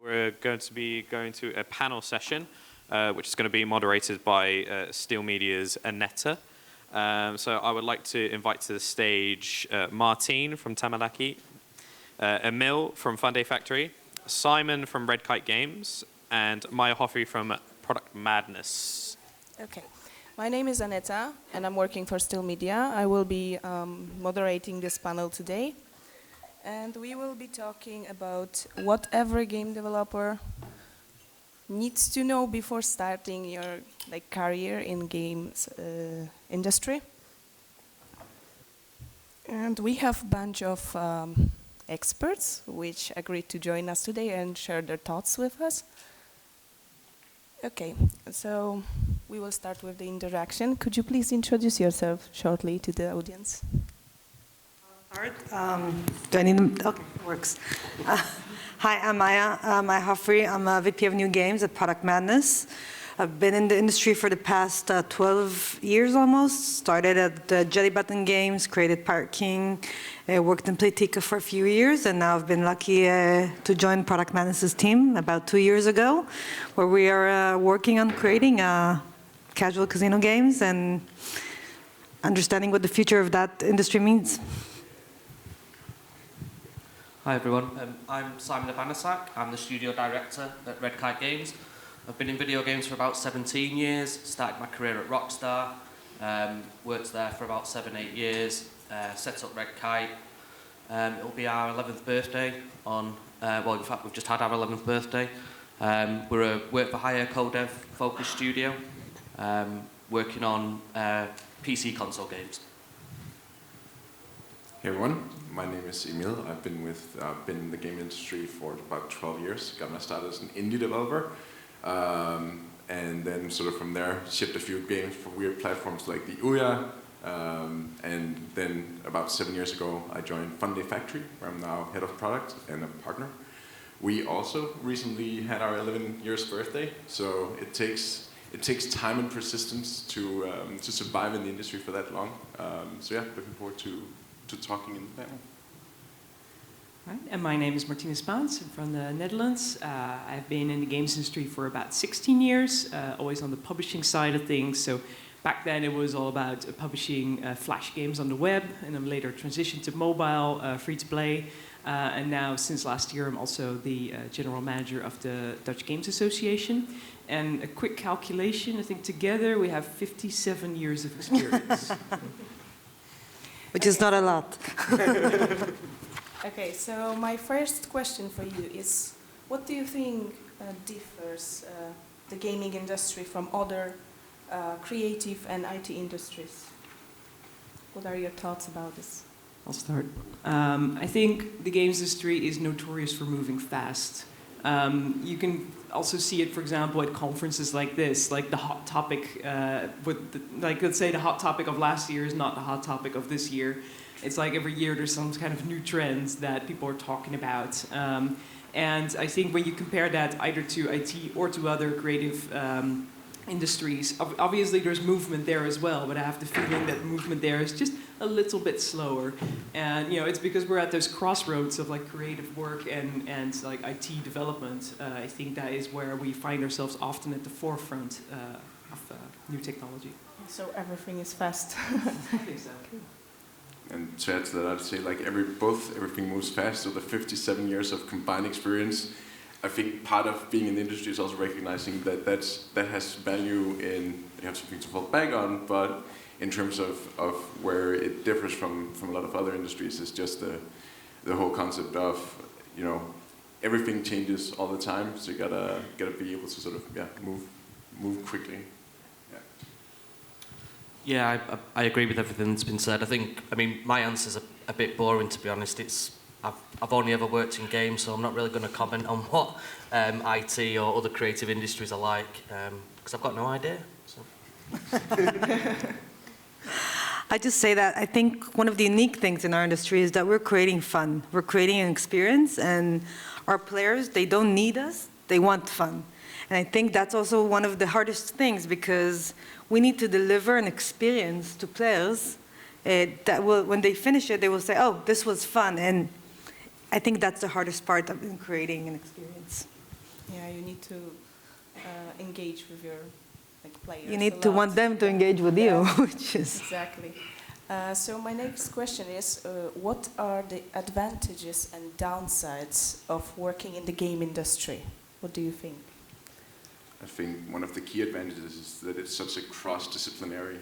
We're going to be going to a panel session, which is going to be moderated by Steel Media's Aneta. So I would like to invite to the stage Martine from Tamalaki, Emil from Funday Factory, Simon from Kite Games, and Hofree from Product Madness. Okay. My name is Aneta, and I'm working for Steel Media. I will be moderating this panel today. And we will be talking about what every game developer needs to know before starting your career in games industry. And we have a bunch of experts which agreed to join us today and share their thoughts with us. Okay, so we will start with the introduction. Could you please introduce yourself shortly to the audience? Do I need them? Okay, it works. Hi, I'm Maya. Hofree. I'm a VP of New Games at Product Madness. I've been in the industry for the past 12 years almost. Started at Jelly Button Games, created Pirate King, worked in Playtika for a few years, and now I've been lucky to join Product Madness's team about 2 years ago, where we are working on creating casual casino games and understanding what the future of that industry means. Hi everyone, I'm Simon Iwaniszak. I'm the studio director at Kite Games. I've been in video games for about 17 years, started my career at Rockstar, worked there for about 7-8 years, set up Kite. It'll be our 11th birthday on, well in fact we've just had our 11th birthday. We're a work-for-hire co-dev focused studio, working on PC console games. Hey everyone, my name is Emil. I've been in the game industry for about 12 years. Got my start as an indie developer, and then sort of from there shipped a few games for weird platforms like the Ouya, and then about 7 years ago I joined Funday Factory, where I'm now head of product and a partner. We also recently had our 11 years birthday, so it takes time and persistence to survive in the industry for that long. So yeah, looking forward to talking in the panel. Right. And my name is Martine Spaans. I'm from the Netherlands. I've been in the games industry for about 16 years, always on the publishing side of things. So back then it was all about publishing Flash games on the web, and then later transitioned to mobile, free-to-play. And now, since last year, I'm also the general manager of the Dutch Games Association. And a quick calculation, I think together we have 57 years of experience. Which is not a lot. Okay, so my first question for you is, what do you think differs the gaming industry from other creative and IT industries? What are your thoughts about this? I'll start. I think the games industry is notorious for moving fast. You can also see it, for example, at conferences like this, like the hot topic, let's say the hot topic of last year is not the hot topic of this year. It's like every year there's some kind of new trends that people are talking about. And I think when you compare that either to IT or to other creative industries, obviously there's movement there as well, but I have the feeling that movement there is just a little bit slower. And it's because we're at those crossroads of creative work and IT development. I think that is where we find ourselves often at the forefront of new technology. So everything is fast. I think so. And to add to that, I'd say everything moves fast. So the 57 years of combined experience, I think part of being in the industry is also recognizing that that has value in you have something to fall back on, but in terms of where it differs from a lot of other industries is just the whole concept of everything changes all the time, so you gotta be able to sort of move quickly. Yeah, I agree with everything that's been said. I mean, my answer's a bit boring, to be honest. I've only ever worked in games, so I'm not really going to comment on what IT or other creative industries are like, because I've got no idea. So. I just say that I think one of the unique things in our industry is that we're creating fun. We're creating an experience, and our players, they don't need us, they want fun. And I think that's also one of the hardest things, because we need to deliver an experience to players that will, when they finish it, they will say, oh, this was fun. And I think that's the hardest part of creating an experience. Yeah, you need to engage with your players. You need a to lot. want them to engage with you, which is... Exactly. So my next question is, what are the advantages and downsides of working in the game industry? What do you think? I think one of the key advantages is that it's such a cross-disciplinary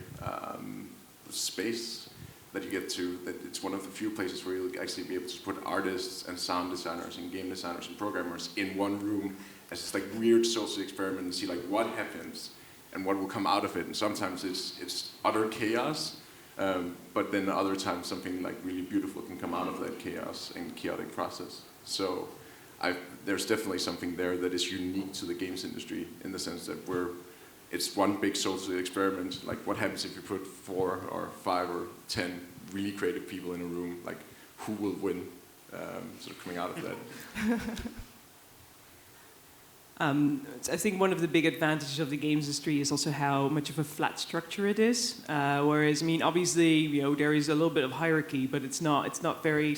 space that you get to, that it's one of the few places where you'll actually be able to put artists and sound designers and game designers and programmers in one room as this weird social experiment and see what happens and what will come out of it. And sometimes it's utter chaos, but then other times something really beautiful can come out of that chaos and chaotic process. So there's definitely something there that is unique to the games industry in the sense that it's one big social experiment. What happens if you put 4 or 5 or 10 really creative people in a room? Who will win? Coming out of that. I think one of the big advantages of the games industry is also how much of a flat structure it is. Whereas, obviously, there is a little bit of hierarchy, but it's not very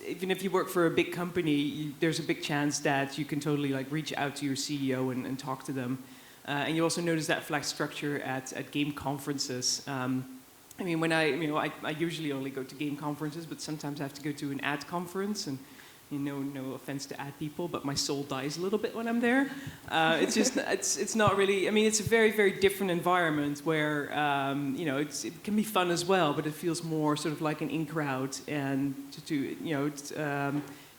even if you work for a big company, there's a big chance that you can totally reach out to your CEO and talk to them. And you also notice that flat structure at game conferences. When I usually only go to game conferences, but sometimes I have to go to an ad conference, and no offense to ad people, but my soul dies a little bit when I'm there. It's not really. It's a very, very different environment where it can be fun as well, but it feels more like an in crowd, and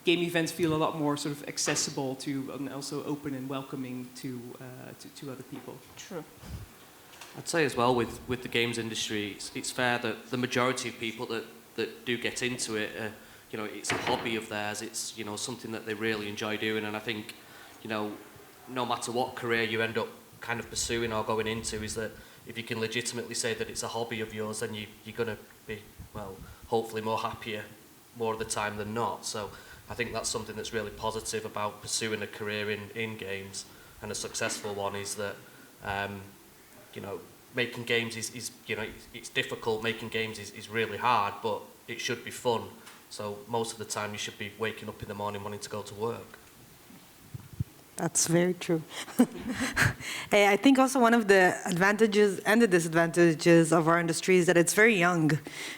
game events feel a lot more accessible to, and also open and welcoming to other people. True. I'd say as well with the games industry, it's fair that the majority of people that do get into it, it's a hobby of theirs. It's something that they really enjoy doing, and I think no matter what career you end up kind of pursuing or going into, is that if you can legitimately say that it's a hobby of yours, then you're going to be hopefully more happier more of the time than not. So I think that's something that's really positive about pursuing a career in games, and a successful one is that making games is it's difficult. Making games is really hard, but it should be fun. So most of the time you should be waking up in the morning wanting to go to work. That's very true. I think also one of the advantages and the disadvantages of our industry is that it's very young.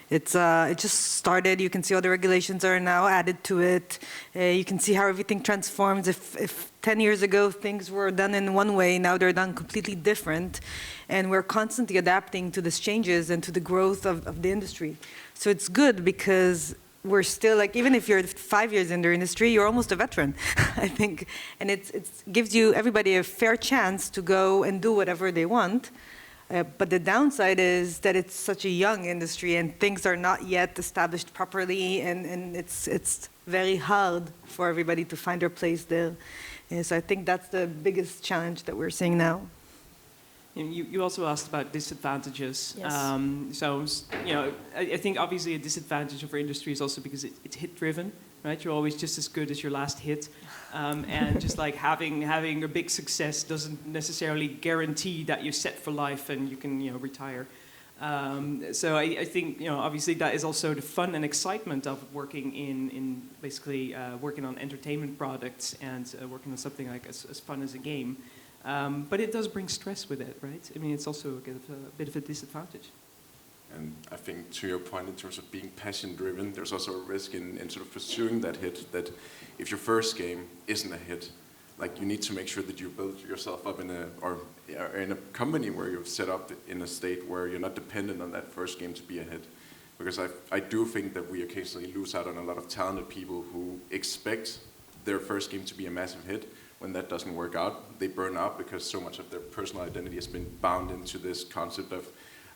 It just started. You can see all the regulations are now added to it. You can see how everything transforms. If 10 years ago things were done in one way, now they're done completely different. And we're constantly adapting to these changes and to the growth of the industry. So it's good because we're still even if you're 5 years in the industry, you're almost a veteran, I think. And it gives everybody a fair chance to go and do whatever they want. But the downside is that it's such a young industry and things are not yet established properly, and it's very hard for everybody to find their place there. So I think that's the biggest challenge that we're seeing now. You also asked about disadvantages. Yes. I think obviously a disadvantage of our industry is also because it's hit-driven, right? You're always just as good as your last hit, and just having a big success doesn't necessarily guarantee that you're set for life and you can retire. So I think obviously that is also the fun and excitement of working in basically working on entertainment products and working on something as fun as a game. But it does bring stress with it, right? It's also a bit of a disadvantage. And I think to your point in terms of being passion-driven, there's also a risk in pursuing that hit, that if your first game isn't a hit, you need to make sure that you build yourself up in a company where you're set up in a state where you're not dependent on that first game to be a hit. Because I do think that we occasionally lose out on a lot of talented people who expect their first game to be a massive hit. When that doesn't work out, they burn out because so much of their personal identity has been bound into this concept of,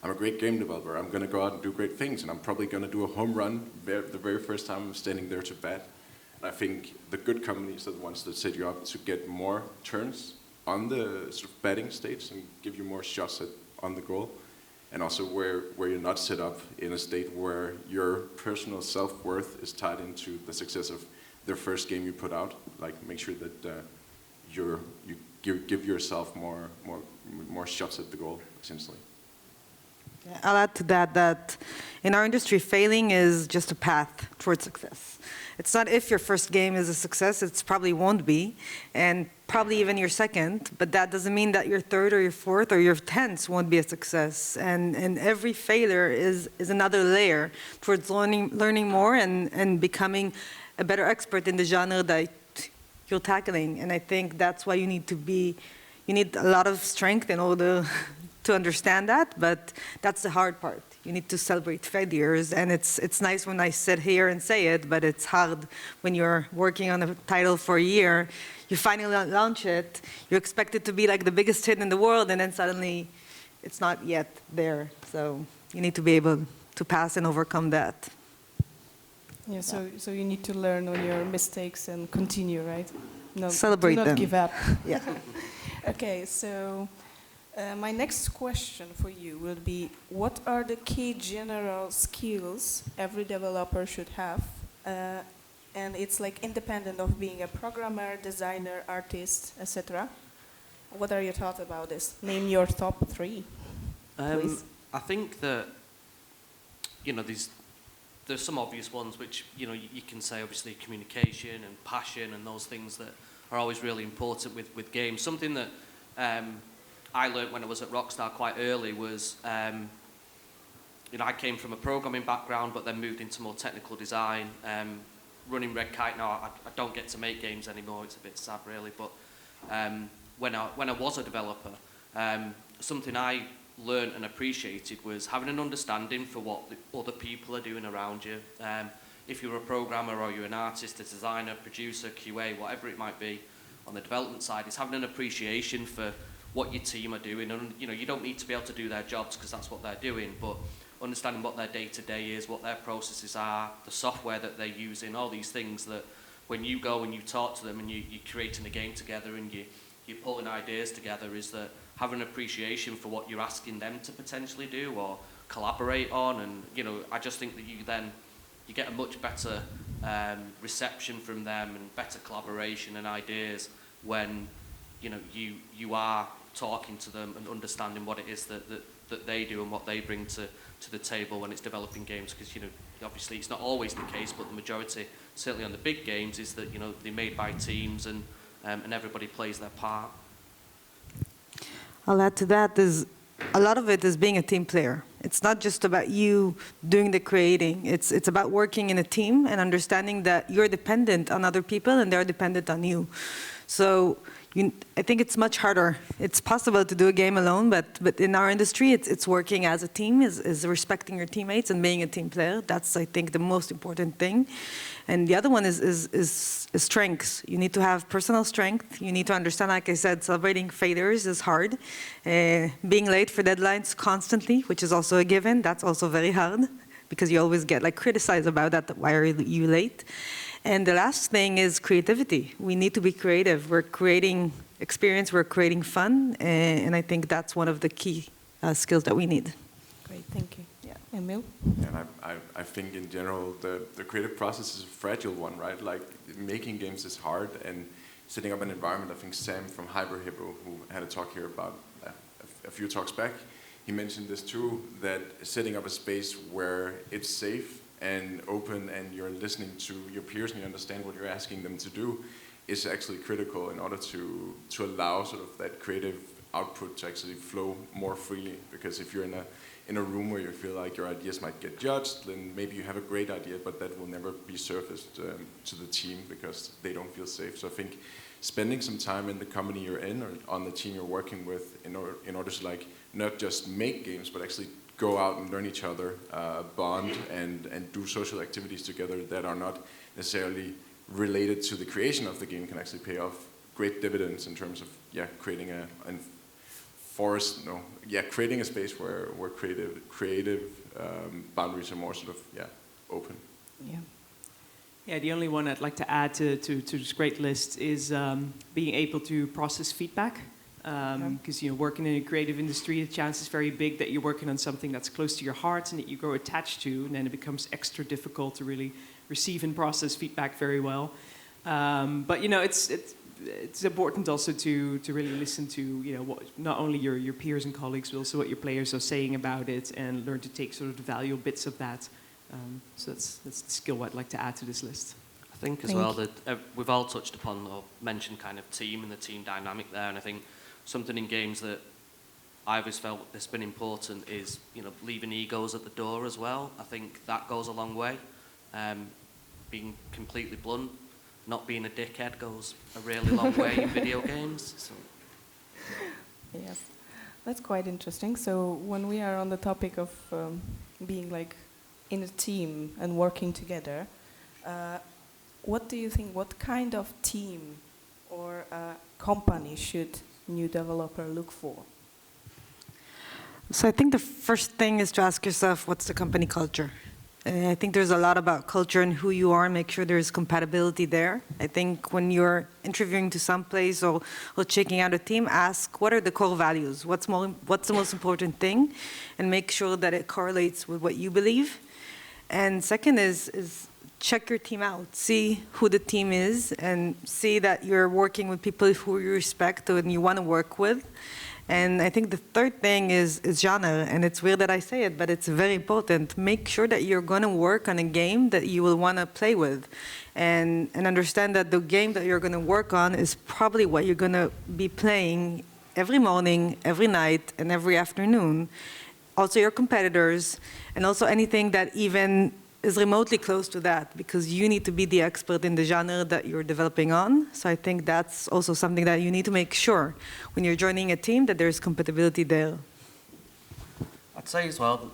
I'm a great game developer, I'm going to go out and do great things, and I'm probably going to do a home run the very first time I'm standing there to bat. And I think the good companies are the ones that set you up to get more turns on the batting stage and give you more shots on the goal. And also where you're not set up in a state where your personal self-worth is tied into the success of the first game you put out. Make sure that you give yourself more shots at the goal, essentially. I'll add to that that in our industry, failing is just a path towards success. It's not if your first game is a success, it probably won't be, and probably even your second, but that doesn't mean that your third or your fourth or your 10th won't be a success. And every failure is another layer towards learning more and becoming a better expert in the genre that you're tackling. And I think that's why you need a lot of strength in order to understand that, but that's the hard part. You need to celebrate failures, and it's nice when I sit here and say it, but it's hard when you're working on a title for a year, you finally launch it, you expect it to be like the biggest hit in the world, and then suddenly it's not yet there. So you need to be able to pass and overcome that. Yeah, so you need to learn on your mistakes and continue, right? No, Celebrate do not them. give up. Yeah. Okay, so my next question for you will be, what are the key general skills every developer should have? And it's like independent of being a programmer, designer, artist, etc. What are your thoughts about this? Name your top 3, please. I think that, there's some obvious ones which, you can say, obviously, communication and passion and those things that are always really important with games. Something that I learned when I was at Rockstar quite early was, I came from a programming background, but then moved into more technical design. Running Red Kite now, I don't get to make games anymore. It's a bit sad, really. But when I was a developer, something I learned and appreciated was having an understanding for what the other people are doing around you. If you're a programmer or you're an artist, a designer, producer, QA, whatever it might be, on the development side, is having an appreciation for what your team are doing. And you don't need to be able to do their jobs because that's what they're doing, but understanding what their day-to-day is, what their processes are, the software that they're using, all these things that when you go and you talk to them and you're creating a game together and you're pulling ideas together, is that have an appreciation for what you're asking them to potentially do or collaborate on. And I just think that you get a much better reception from them and better collaboration and ideas when you are talking to them and understanding what it is that they do and what they bring to the table when it's developing games. Because obviously it's not always the case, but the majority, certainly on the big games, is that they're made by teams and everybody plays their part. I'll add to that is a lot of it is being a team player. It's not just about you doing the creating. It's about working in a team and understanding that you're dependent on other people and they're dependent on you. So I think it's much harder. It's possible to do a game alone, but in our industry, it's working as a team, is respecting your teammates and being a team player. That's, I think, the most important thing. And the other one is strengths. You need to have personal strength. You need to understand, like I said, celebrating failures is hard. Being late for deadlines constantly, which is also a given, that's also very hard because you always get criticized about that. Why are you late? And the last thing is creativity. We need to be creative. We're creating experience, we're creating fun, and I think that's one of the key skills that we need. Great, thank you. Yeah, Emil? And I think in general the creative process is a fragile one, right? Like making games is hard, and setting up an environment. I think Sam from Hyperhippo, who had a talk here about a few talks back, he mentioned this too, that setting up a space where it's safe and open and you're listening to your peers and you understand what you're asking them to do is actually critical in order to allow sort of that creative output to actually flow more freely. Because if you're in a room where you feel like your ideas might get judged, then maybe you have a great idea, but that will never be surfaced to the team because they don't feel safe. So I think spending some time in the company you're in or on the team you're working with in order to not just make games, but actually go out and learn each other, bond, and do social activities together that are not necessarily related to the creation of the game can actually pay off great dividends in terms of creating creating a space where creative boundaries are more sort of open. Yeah, the only one I'd like to add to this great list is being able to process feedback. Because working in a creative industry, the chance is very big that you're working on something that's close to your heart and that you grow attached to, and then it becomes extra difficult to really receive and process feedback very well. But it's it's important also to really listen to, you know, what not only your peers and colleagues, but also what your players are saying about it, and learn to take sort of the valuable bits of that. So that's the skill I'd like to add to this list. I think as well that we've all touched upon or mentioned kind of team and the team dynamic there, and I think something in games that I've always felt has been important is, you know, leaving egos at the door as well. I think that goes a long way. Being completely blunt, not being a dickhead goes a really long way in video games. So. Yes, that's quite interesting. So when we are on the topic of being like in a team and working together, what do you think, what kind of team or company should new developer look for? So I think the first thing is to ask yourself, what's the company culture? I think there's a lot about culture and who you are, and make sure there's compatibility there. I think when you're interviewing to some place or checking out a team, ask what are the core values? What's the most important thing? And make sure that it correlates with what you believe. And second is check your team out. See who the team is, and see that you're working with people who you respect and you want to work with. And I think the third thing is genre, and it's weird that I say it, but it's very important. Make sure that you're going to work on a game that you will want to play with, and understand that the game that you're going to work on is probably what you're going to be playing every morning, every night, and every afternoon. Also your competitors, and also anything that even is remotely close to that, because you need to be the expert in the genre that you're developing on. So I think that's also something that you need to make sure when you're joining a team, that there's compatibility there. I'd say as well,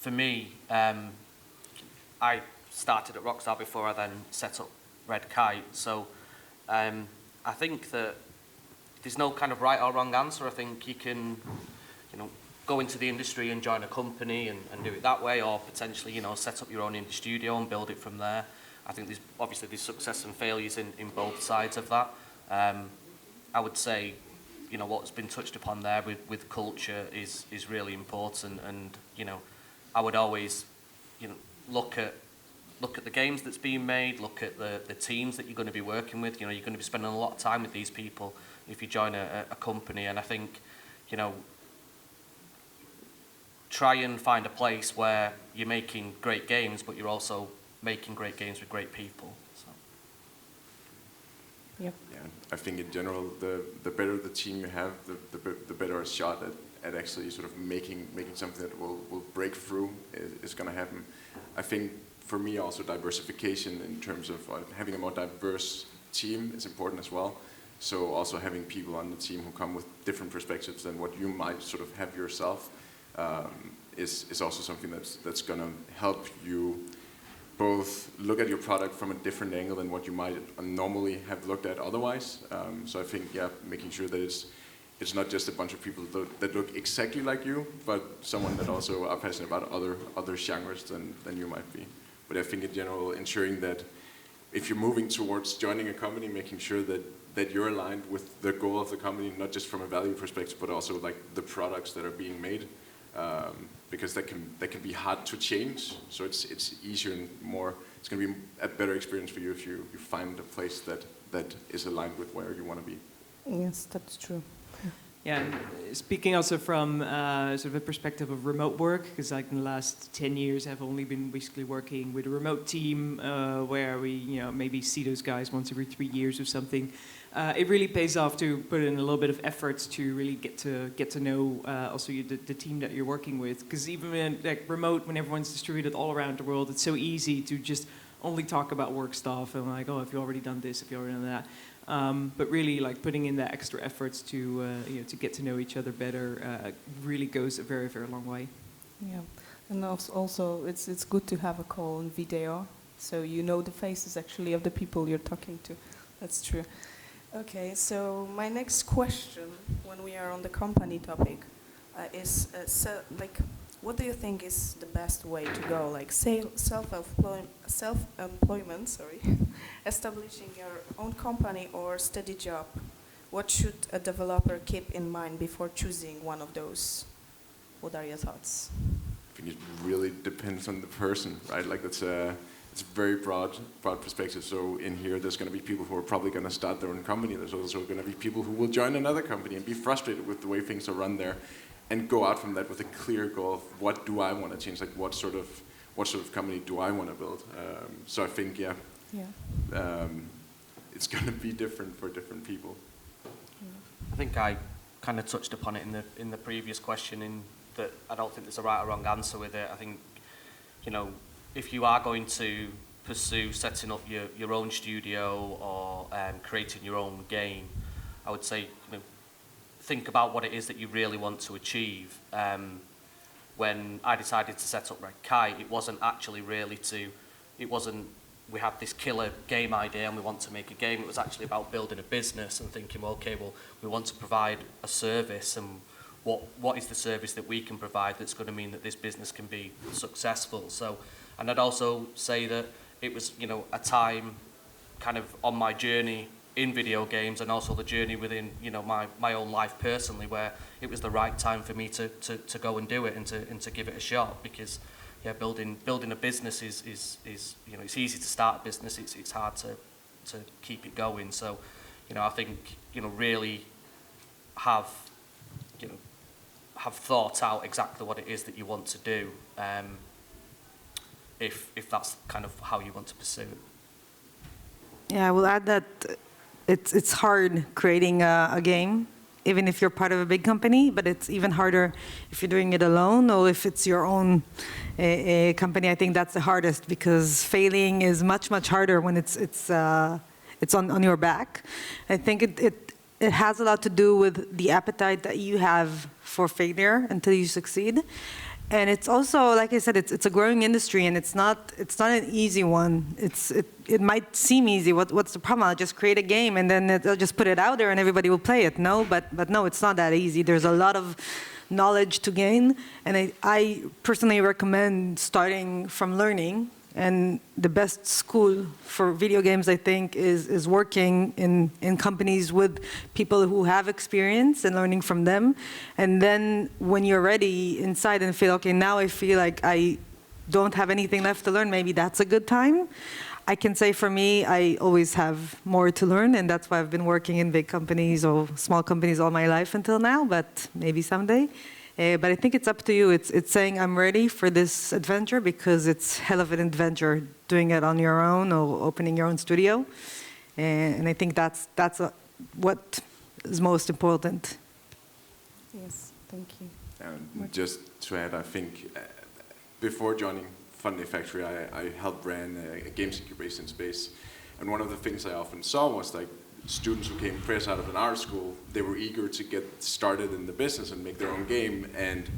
for me, I started at Rockstar before I then set up Red Kite. So I think that there's no kind of right or wrong answer. I think you can, you know, go into the industry and join a company and do it that way, or potentially, you know, set up your own indie studio and build it from there. I think there's obviously success and failures in both sides of that. I would say, you know, what's been touched upon there with culture is really important, and, you know, I would always, you know, look at the games that's being made, look at the teams that you're going to be working with. You know, you're going to be spending a lot of time with these people if you join a company, and I think, you know, try and find a place where you're making great games, but you're also making great games with great people. So. Yep. Yeah, I think in general, the better the team you have, the better a shot at actually sort of making something that will break through is going to happen. I think for me also diversification in terms of having a more diverse team is important as well. So also having people on the team who come with different perspectives than what you might sort of have yourself. Is also something that's going to help you both look at your product from a different angle than what you might normally have looked at otherwise. So I think, yeah, making sure that it's not just a bunch of people that look exactly like you, but someone that also are passionate about other genres than you might be. But I think in general, ensuring that if you're moving towards joining a company, making sure that you're aligned with the goal of the company, not just from a value perspective, but also like the products that are being made. Because that can be hard to change, so it's easier and more. It's going to be a better experience for you if you find a place that is aligned with where you want to be. Yes, that's true. Yeah, and speaking also from sort of a perspective of remote work, because like in the last 10 years I've only been basically working with a remote team where we, you know, maybe see those guys once every 3 years or something. It really pays off to put in a little bit of effort to really get to know also the team that you're working with, because even when, like remote, when everyone's distributed all around the world, it's so easy to just only talk about work stuff and like, oh, have you already done this, have you already done that. But really, like putting in the extra efforts to you know, to get to know each other better really goes a very, very long way. Yeah, and also it's good to have a call on video, so you know the faces actually of the people you're talking to. That's true. Okay, so my next question, when we are on the company topic, is what do you think is the best way to go? Like self-employment, establishing your own company or steady job. What should a developer keep in mind before choosing one of those? What are your thoughts? I think it really depends on the person, right? Like it's it's a very broad perspective. So in here, there's going to be people who are probably going to start their own company. There's also going to be people who will join another company and be frustrated with the way things are run there, and go out from that with a clear goal of what do I want to change? Like what sort of company do I want to build? So I think it's going to be different for different people. I think I kind of touched upon it in the previous question, in that I don't think there's a right or wrong answer with it. I think, you know, if you are going to pursue setting up your own studio or creating your own game, I would say, you know, think about what it is that you really want to achieve. When I decided to set up Red Kite, it wasn't actually really we had this killer game idea and we want to make a game. It was actually about building a business and thinking, well, okay, well, we want to provide a service, and what is the service that we can provide that's going to mean that this business can be successful. So, and I'd also say that it was, you know, a time kind of on my journey in video games, and also the journey within, you know, my own life personally, where it was the right time for me to go and do it and to give it a shot. Because yeah, building a business is you know, it's easy to start a business, it's hard to keep it going. So, you know, I think, you know, really have thought out exactly what it is that you want to do, if that's kind of how you want to pursue it. Yeah, I will add that it's hard creating a game, even if you're part of a big company, but it's even harder if you're doing it alone or if it's your own company. I think that's the hardest, because failing is much harder when it's on your back. I think it has a lot to do with the appetite that you have for failure until you succeed. And it's also, like I said, it's a growing industry, and it's not an easy one. It might seem easy. What's the problem? I'll just create a game and then I'll just put it out there and everybody will play it. No, but no, it's not that easy. There's a lot of knowledge to gain, and I personally recommend starting from learning. And the best school for video games, I think, is working in companies with people who have experience and learning from them. And then when you're ready inside and feel, okay, now I feel like I don't have anything left to learn, maybe that's a good time. I can say for me, I always have more to learn, and that's why I've been working in big companies or small companies all my life until now, but maybe someday. But I think it's up to you. It's saying I'm ready for this adventure, because it's hell of an adventure doing it on your own or opening your own studio. And I think that's what is most important. Yes, thank you. And just to add, I think before joining Funday Factory, I helped ran a games incubation space. And one of the things I often saw was like, students who came fresh out of an art school, they were eager to get started in the business and make their own game. And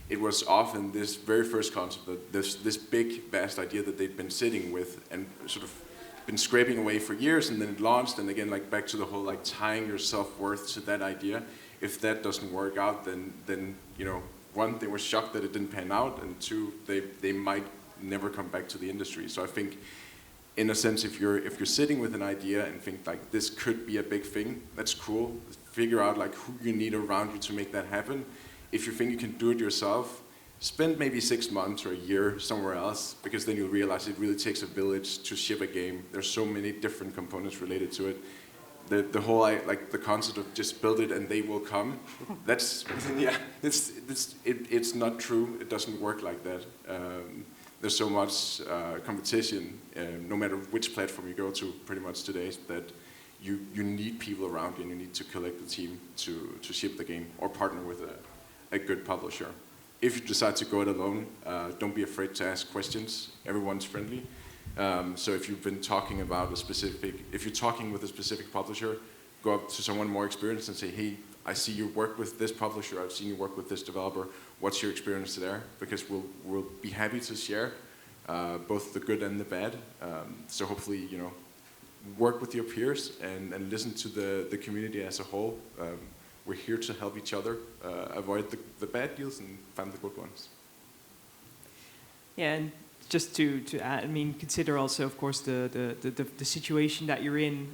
it was often this very first concept, that this big, vast idea that they'd been sitting with and sort of been scraping away for years, and then it launched. And again, like back to the whole like tying your self-worth to that idea. If that doesn't work out, then you know, one, they were shocked that it didn't pan out, and two, they might never come back to the industry. So I think, in a sense, if you're sitting with an idea and think like this could be a big thing, that's cool. Figure out like who you need around you to make that happen. If you think you can do it yourself, spend maybe 6 months or a year somewhere else, because then you'll realize it really takes a village to ship a game. There's so many different components related to it. The whole like the concept of just build it and they will come. That's yeah. It's not true. It doesn't work like that. There's so much competition, no matter which platform you go to pretty much today, that you need people around you, and you need to collect the team to ship the game or partner with a good publisher. If you decide to go it alone, don't be afraid to ask questions. Everyone's friendly. So if you've been talking about if you're talking with a specific publisher, go up to someone more experienced and say, hey, I see you work with this publisher, I've seen you work with this developer, what's your experience there? Because we'll be happy to share both the good and the bad. So hopefully, you know, work with your peers and listen to the community as a whole. We're here to help each other avoid the bad deals and find the good ones. Yeah, and just to add, I mean, consider also, of course, the situation that you're in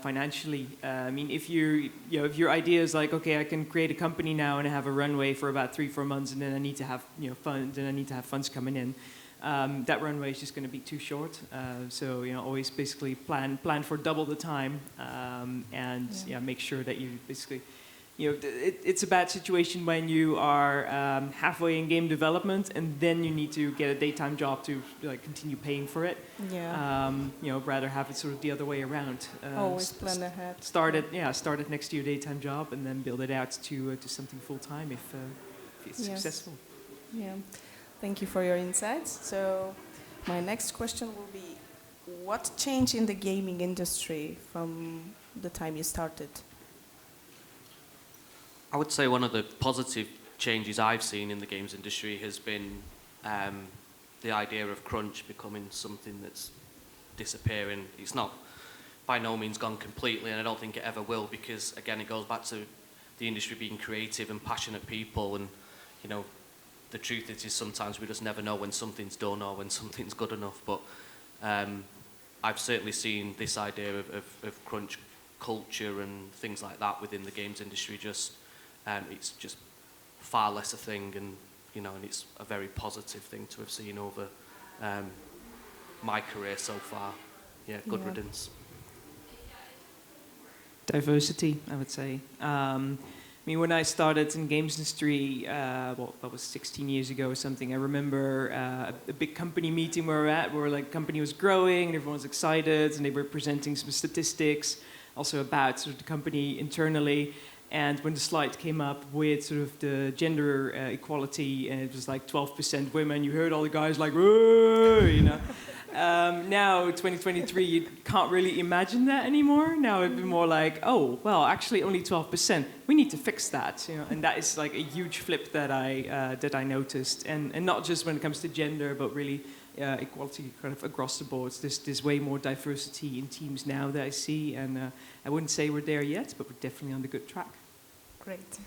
financially. I mean, if if your idea is like, okay, I can create a company now and I have a runway for about 3-4 months, and then I need to have funds, and I need to have funds coming in. that runway is just going to be too short. So always basically plan for double the time, and make sure that you basically, it's a bad situation when you are halfway in game development and then you need to get a daytime job to continue paying for it. Yeah. Rather have it sort of the other way around. Always plan ahead. Start it next to your daytime job and then build it out to something full time if it's successful. Yeah. Thank you for your insights. So my next question will be, what changed in the gaming industry from the time you started? I would say one of the positive changes I've seen in the games industry has been the idea of crunch becoming something that's disappearing. It's not by no means gone completely, and I don't think it ever will, because again it goes back to the industry being creative and passionate people, and the truth is sometimes we just never know when something's done or when something's good enough. But I've certainly seen this idea of crunch culture and things like that within the games industry it's just far less a thing, and and it's a very positive thing to have seen over my career so far. Yeah, good riddance. Diversity, I would say. When I started in games industry, that was 16 years ago or something, I remember a big company meeting where the company was growing and everyone was excited and they were presenting some statistics also about sort of the company internally. And when the slide came up with sort of the gender equality, and it was like 12% women, you heard all the guys like, whoa, Now, 2023, you can't really imagine that anymore. Now it'd be more like, oh, well, actually only 12%. We need to fix that, And that is like a huge flip that I noticed, and not just when it comes to gender, but really equality kind of across the board. There's way more diversity in teams now that I see, and I wouldn't say we're there yet, but we're definitely on the good track. Great.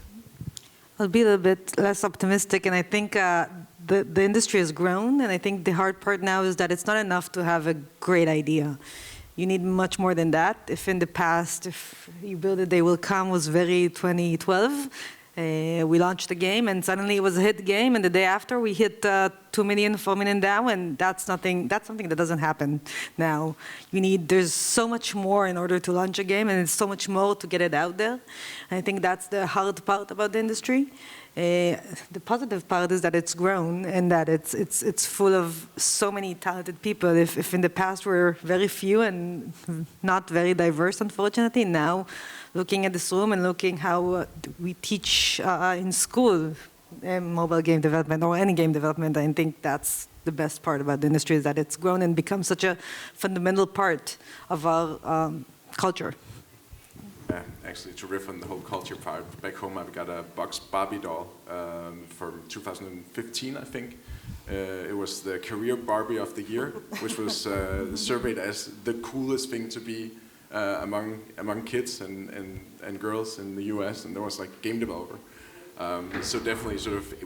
I'll be a little bit less optimistic, and I think the industry has grown, and I think the hard part now is that it's not enough to have a great idea. You need much more than that. If in the past, if You Build It, They Will Come was very 2012, we launched the game, and suddenly it was a hit game, and the day after we hit 2 million, 4 million down, and that's something that doesn't happen now. There's so much more in order to launch a game, and it's so much more to get it out there. And I think that's the hard part about the industry. The positive part is that it's grown and that it's full of so many talented people. If in the past we're very few and not very diverse, unfortunately, now looking at this room and looking how we teach in school mobile game development or any game development, I think that's the best part about the industry, is that it's grown and become such a fundamental part of our culture. Actually, to riff on the whole culture part, back home I've got a box Barbie doll from 2015, I think. It was the Career Barbie of the Year, which was surveyed as the coolest thing to be among kids and girls in the US, and there was like game developer. So definitely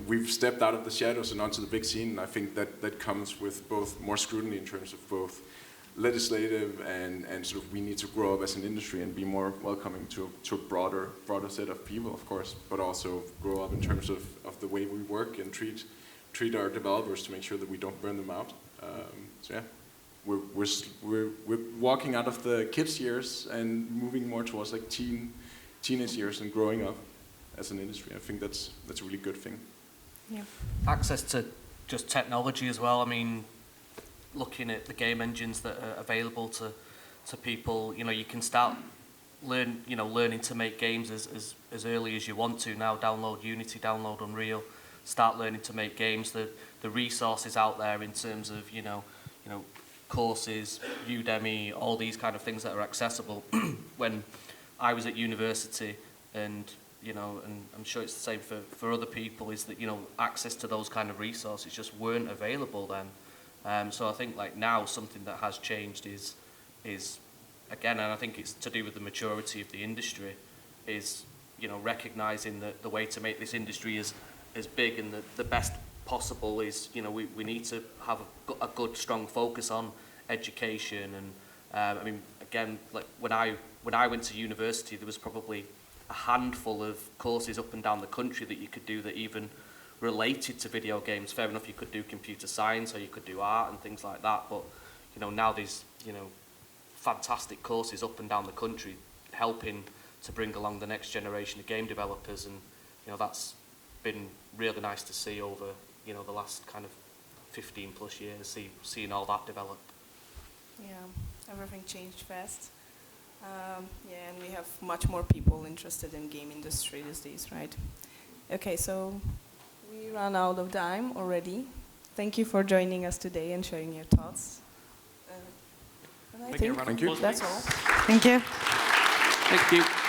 we've stepped out of the shadows and onto the big scene, and I think that comes with both more scrutiny in terms of both legislative and we need to grow up as an industry and be more welcoming to a broader set of people, of course, but also grow up in terms of the way we work and treat our developers to make sure that we don't burn them out. So yeah, we're walking out of the kids' years and moving more towards like teenage years and growing up as an industry. I think that's a really good thing. Yeah. Access to just technology as well. I mean, looking at the game engines that are available to people, you can start learning to make games as early as you want to now. Download Unity, download Unreal, start learning to make games. The resources out there in terms of courses, Udemy, all these kind of things that are accessible. When I was at university, and I'm sure it's the same for other people, is that access to those kind of resources just weren't available then. So I think like now something that has changed is again, and I think it's to do with the maturity of the industry, is recognizing that the way to make this industry as big and the best possible is we need to have a good strong focus on education. And I mean, again, like when I went to university, there was probably a handful of courses up and down the country that you could do that even related to video games. Fair enough, you could do computer science or you could do art and things like that, but you know, now there's, you know, fantastic courses up and down the country helping to bring along the next generation of game developers, and you know, that's been really nice to see over, you know, the last kind of 15 plus years, seeing all that develop. Yeah, everything changed fast. Yeah, and we have much more people interested in game industry these days, right? Okay, so we run out of time already. Thank you for joining us today and sharing your thoughts. And I think Thank you. that's all. Thank you. Thank you.